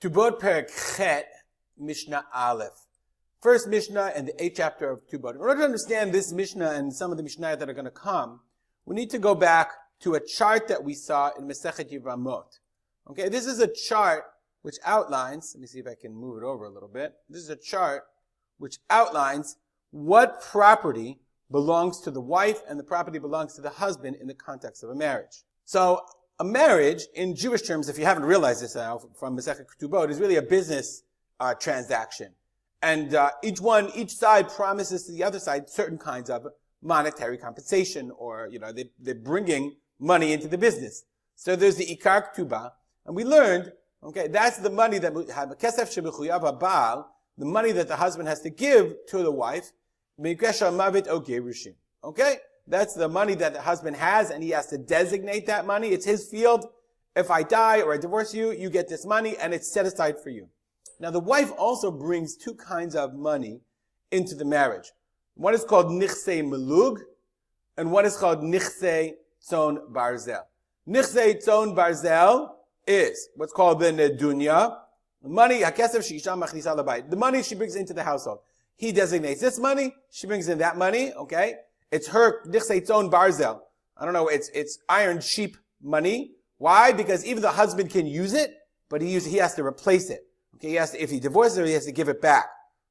Ketubot Perek Chet, Mishnah Aleph. First Mishnah and the 8th chapter of Ketubot. In order to understand this Mishnah and some of the Mishnah that are going to come, we need to go back to a chart that we saw in Masechet Yevamot. Okay, this is a chart which outlines, let me see if I can move it over a little bit. This is a chart which outlines what property belongs to the wife and the property belongs to the husband in the context of a marriage. So, a marriage, in Jewish terms, if you haven't realized this now from Masechet Ketubot, is really a business transaction. And each side promises to the other side certain kinds of monetary compensation, or, they're bringing money into the business. So there's the Ikar Ketubah, and we learned, okay, that's the money that, Kesef Shebechuyav HaBaal, the money that the husband has to give to the wife, okay? That's the money that the husband has, and he has to designate that money. It's his field. If I die or I divorce you, you get this money, and it's set aside for you. Now, the wife also brings two kinds of money into the marriage. One is called Nichsei Melug, and one is called Nichsei Tzon Barzel. Nichsei Tzon Barzel is what's called the Nedunya, the money she brings into the household. He designates this money, she brings in that money, okay? It's her Nichsei Tzon Barzel. I don't know, it's iron sheep money. Why? Because even the husband can use it, but he has to replace it. Okay, if he divorces her, he has to give it back.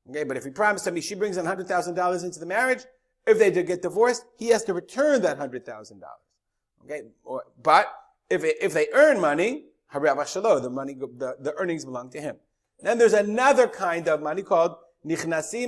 Okay, but if he promised somebody she brings in $100,000 into the marriage, if they get divorced, he has to return that $100,000. Okay, but if they earn money, the earnings belong to him. Then there's another kind of money called nichsei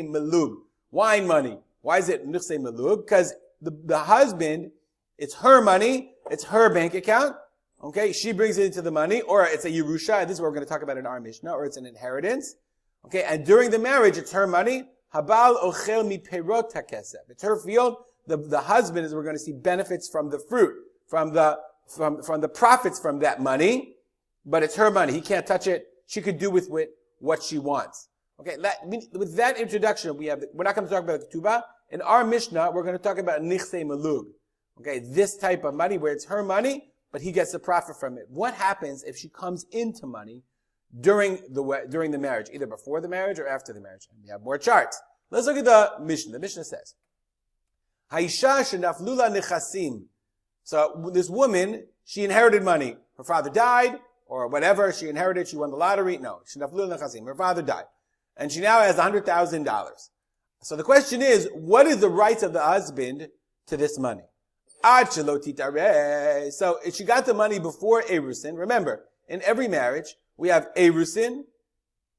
melug, wine money. Why is it nichsei melug? Because the husband, it's her money, it's her bank account. Okay, she brings it into the money, or it's a Yerusha, this is what we're going to talk about in our Mishnah, or it's an inheritance. Okay, and during the marriage, it's her money. Habal ochel mi perot hakesef. It's her field. The husband, as we're going to see, benefits from the fruit, from the profits from that money, but it's her money. He can't touch it. She could do with what she wants. Okay, with that introduction, we're not going to talk about the Ketubah. In our Mishnah, we're going to talk about Nichsei Melug. Okay, this type of money where it's her money, but he gets the profit from it. What happens if she comes into money during the marriage, either before the marriage or after the marriage? And we have more charts. Let's look at the Mishnah. The Mishnah says, Haisha shenaflula nechasim. So this woman, she inherited money. Her father died, or whatever, she inherited, she won the lottery. No, shenaflula nechasim. Her father died. And she now has $100,000. So the question is, what is the rights of the husband to this money? So she got the money before Erusin. Remember, in every marriage, we have Erusin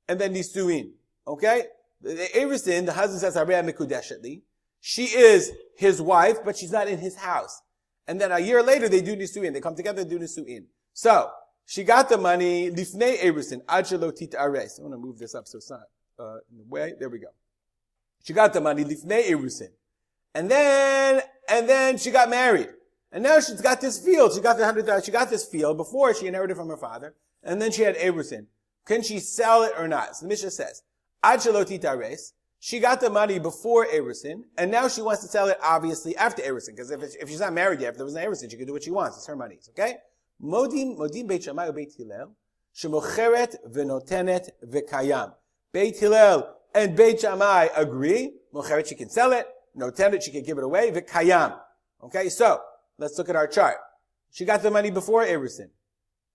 and then Nisuin. Okay? The Erusin, the husband says, Harei Mekudeshetli. She is his wife, but she's not in his house. And then a year later, they do Nisuin. They come together and do Nisuin. So, she got the money, Lifnei Erusin, Ad Shelo Titares. I want to move this up so it's not in the way. There we go. She got the money, Lifnei Erusin. And then she got married. And now she's got this field. She got this field before she inherited from her father. And then she had Erusin. Can she sell it or not? So the Mishnah says, Ad Shelo Titares. She got the money before Erusin, and now she wants to sell it obviously after Erusin. Because if she's not married yet, if there was no Erusin, she could do what she wants. It's her money. Okay? Modim Beit Shammai uBeit Hillel, shemocheret v'notenet v'kayam. Beit Hillel and Beit Shammai agree. Mocheret, she can sell it. Notenet, she can give it away. V'kayam. Okay, so let's look at our chart. She got the money before Erusin,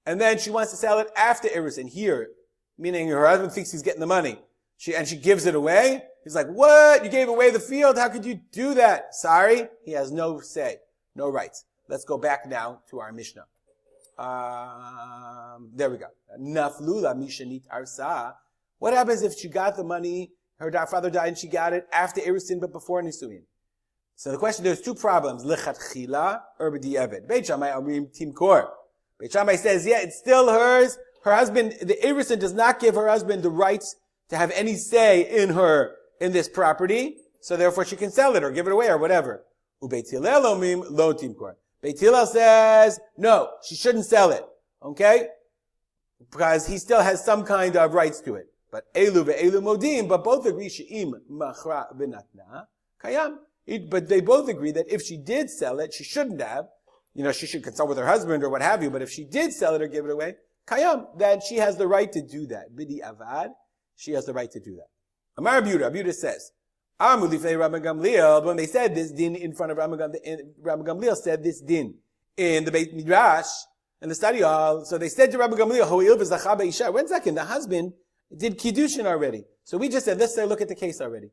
and then she wants to sell it after Erusin. Here, meaning her husband thinks he's getting the money. She gives it away. He's like, what? You gave away the field? How could you do that? Sorry. He has no say, no rights. Let's go back now to our Mishnah. There we go. Naflula mishanit arsa. What happens if she got the money, her father died and she got it after Erusin but before Nisuin? So the question, there's two problems. Lechatchila or b'di'evet. Beit Shammai amrim timkor. Beit Shammai says, yeah, it's still hers. Her husband, the Erusin does not give her husband the rights to have any say in this property, so therefore she can sell it or give it away or whatever. Beit Hillel omrim lo timkor. Beit Hillel says, no, she shouldn't sell it. Okay? Because he still has some kind of rights to it. But elu ve'elu modim, but both agree she'im machra v'natna kayam. But they both agree that if she did sell it, she shouldn't have. she should consult with her husband or what have you, but if she did sell it or give it away, kayam, then she has the right to do that. Bidi avad, she has the right to do that. Amar Abuda says, when they said this din in front of Rabbi Gamliel said this din in the Beit Midrash, in the study hall. So they said to Rabbi Gamliel, 1 second, the husband did kiddushin already. So we just said, let's look at the case already.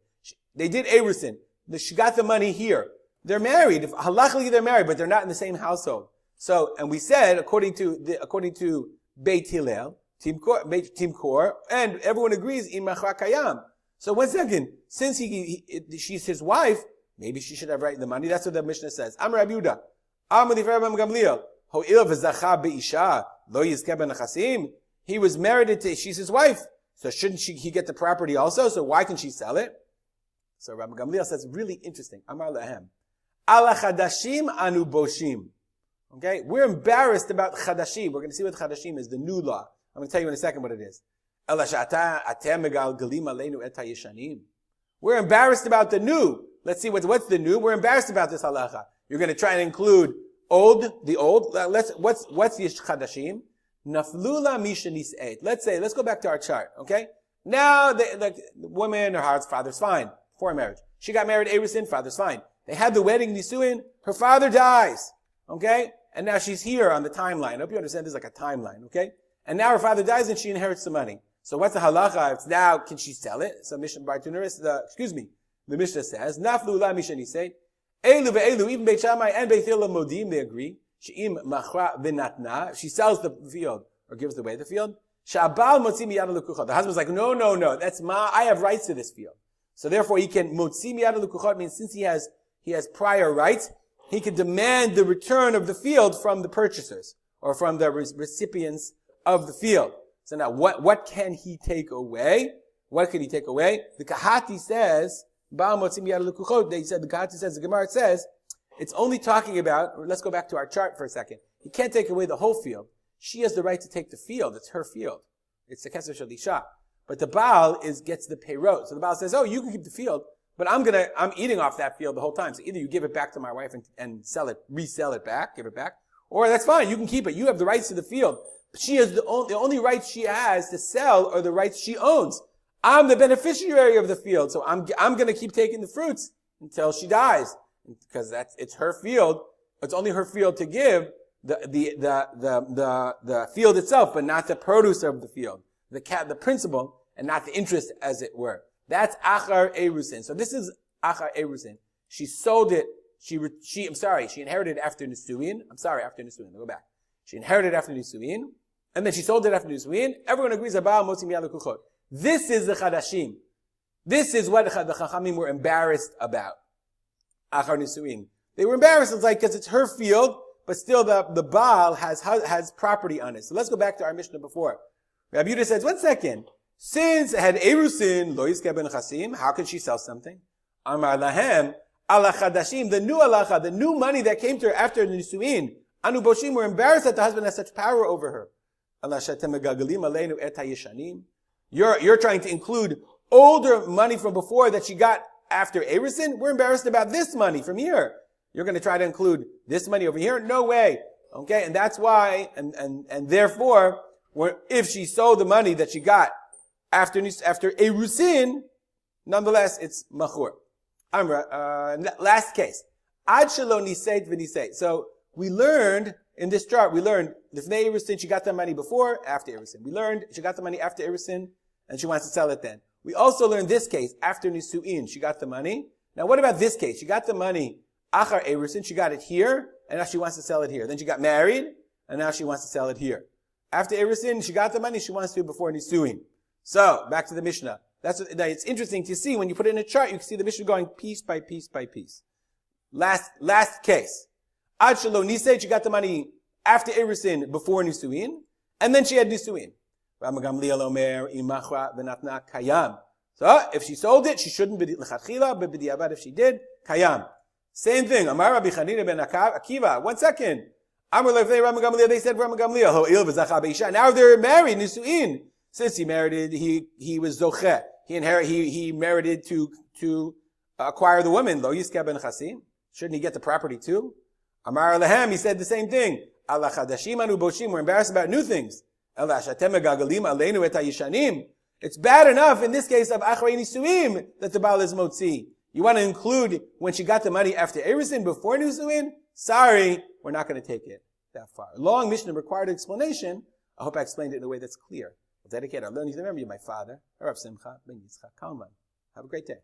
They did erusin. She got the money here. They're married. Halachically they're married, but they're not in the same household. So, and we said, according to Beit Hillel, Timkor, and everyone agrees, in machra kayam. So 1 second, since she's his wife, maybe she should have right in the money. That's what the Mishnah says. Amar Rabbi Yehuda, Amar Rabbi Gamliel, ho'il v'zacha be'isha, lo yizkeh b'nechasim. He was married to, she's his wife. So shouldn't he get the property also? So why can she sell it? So Rabbi Gamliel says, really interesting. Amar lahem, ala chadashim anu boshim. Okay? We're embarrassed about chadashim. We're going to see what chadashim is, the new law. I'm going to tell you in a second what it is. We're embarrassed about the new. Let's see what's the new. We're embarrassed about this halacha. You're going to try and include the old. What's yish chadashim? Naflula mishanis eight. Let's go back to our chart. Okay. Now the woman, her father's fine before marriage. She got married, erusin, father's fine. They had the wedding, nisuin. Her father dies. Okay, and now she's here on the timeline. I hope you understand this is like a timeline. Okay, and now her father dies and she inherits the money. So what's the halacha? It's now, can she sell it? So Mishnah the Mishnah says, Naflu la mishanisei, Elu ve'elu, even Beit Shammai and Beit Hillel modim, they agree. She'im machra v'natna, if she sells the field, or gives away the field, Sha'abal motzi miyad l'kuchot. The husband's like, no, I have rights to this field. So therefore he can, motzi miyad l'kuchot means since he has prior rights, he can demand the return of the field from the purchasers, or from the recipients of the field. So now, what can he take away? What can he take away? The Kahati says, the Kahati says, the Gemara says, it's only talking about, let's go back to our chart for a second. He can't take away the whole field. She has the right to take the field. It's her field. It's the Kesef Shel Isha. But the Baal gets the peyrot. So the Baal says, you can keep the field, but I'm eating off that field the whole time. So either you give it back to my wife and resell it back, give it back, or that's fine, you can keep it. You have the rights to the field. She has the only rights she has to sell are the rights she owns. I'm the beneficiary of the field, so I'm going to keep taking the fruits until she dies, because it's her field. It's only her field to give the field itself, but not the produce of the field, the principle, and not the interest, as it were. That's achar erusin. So this is achar erusin. She sold it. She inherited after nisuin. After nisuin. Go back. She inherited after nisuin. And then she sold it after Nisuin. Everyone agrees about Motzi Miyad L'Kuchot. This is the Chadashim. This is what the Chachamim were embarrassed about. Achar Nisuin. They were embarrassed. It's like, because it's her field, but still the Baal has property on it. So let's go back to our Mishnah before. Rabbi Yehuda says, 1 second. Since it had erusin, lo yizkeh ben chasim, how could she sell something? Amar lahem, ala chadashim, the new halacha, the new money that came to her after Nisuin. Anu boshim were embarrassed that the husband has such power over her. You're trying to include older money from before that she got after erusin. We're embarrassed about this money from here. You're going to try to include this money over here? No way. Okay, and that's why, and therefore, if she sold the money that she got after erusin, nonetheless, it's machur. Last case. Ad shelo niseit v'niseit. So we learned in this chart, Lifnei erusin, she got the money before, after erusin. We learned she got the money after erusin, and she wants to sell it then. We also learned this case, after nisuin, she got the money. Now what about this case? She got the money achar erusin, she got it here, and now she wants to sell it here. Then she got married, and now she wants to sell it here. After erusin, she got the money, she wants to before nisuin. So, back to the Mishnah. It's interesting to see, when you put it in a chart, you can see the Mishnah going piece by piece by piece. Last case. Ad shelo niseit, she got the money after erusin, before nisuin, and then she had nisuin. Rabbi Gamliel omer imachra v'natna kayam. So if she sold it, she shouldn't be lechatchila, but b'diavad if she did, kayam. Same thing. Amar Rabbi Chanina ben Akiva. 1 second. Amar lefnei Rabbi Gamliel. They said Rabbi Gamliel ho'il v'zacha beisha. Now they're married, nisuin. Since he married, he was zocheh. He merited to acquire the woman. Lo yiskeh ben chasim. Shouldn't he get the property too? Amar Lahem, he said the same thing. Allah chadashim anu boshim, we're embarrassed about new things. It's bad enough in this case of achrei nisuim that the Baal is motzi. You want to include when she got the money after Erusin, before nisuin? Sorry, we're not going to take it that far. Long Mishnah required explanation. I hope I explained it in a way that's clear. I'll dedicate our learning to the memory of my father, Rav Simcha ben Yitzchak Kalman. Have a great day.